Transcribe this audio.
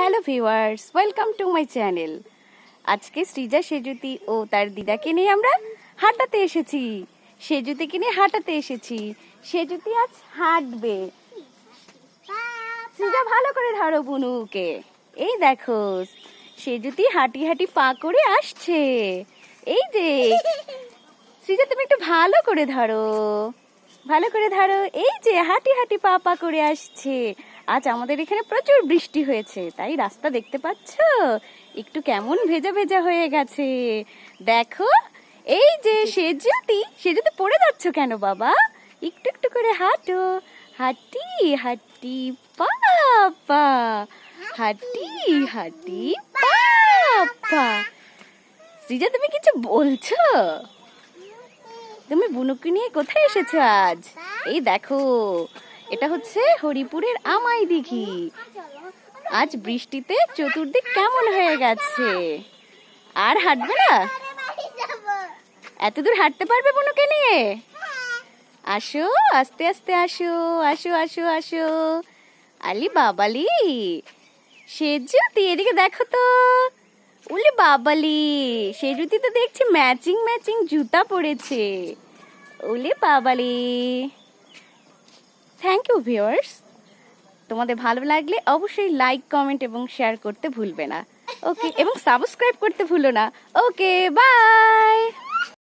Hello viewers, welcome to my channel. আজকে সৃজা, সেজুতি ও তার দিদাকে নিয়ে আমরা হাঁটাতে এসেছি। সেজুতিকে নিয়ে হাঁটাতে এসেছি। সেজুতি আজ হাঁটবে। সৃজা ভালো করে ধরো বুনুকে। এই দেখো, সেজুতি হাঁটি হাঁটি পা করে আসছে। এই যে সৃজা, তুমি একটু ভালো করে ধরো, ভালো করে ধরো। এই যে হাঁটি হাঁটি পা পা করে আসছে। আজ আমাদের এখানে প্রচুর বৃষ্টি হয়েছে, তাই রাস্তা দেখতে পাচ্ছ একটু কেমন ভেজা ভেজা হয়ে গেছে। দেখো, এই যে সেজুতি, সেজুতি পড়ে যাচ্ছ কেন বাবা? একটু একটু করে হাঁটো, হাঁটি হাঁটি পা পা, হাঁটি হাঁটি পা পা। সৃজা, তুমি কিছু বলছো? তুমি বুনুকে নিয়ে কোথায় এসেছো আজ? এই দেখো, এটা হচ্ছে হরিপুরের আমাই দিঘি। আজ বৃষ্টিতে চতুর্দিক কেমন হয়ে গেছে। আর হাঁটবে না? এত দূর হাঁটতে পারবে বুনুকে নিয়ে? আসো, আস্তে আস্তে আসো, আসো আসো আসো। আলি বাবালি, সেজুতি এদিকে দেখো তো। উলি বাবালি, সেজুতি তো দেখছি ম্যাচিং ম্যাচিং জুতা পরেছে। উলি বাবালি। Thank you viewers. তোমাদের ভালো লাগলে অবশ্যই লাইক, কমেন্ট এবং শেয়ার করতে ভুলবে না। ওকে, এবং সাবস্ক্রাইব করতে ভুলো না। ওকে, বাই।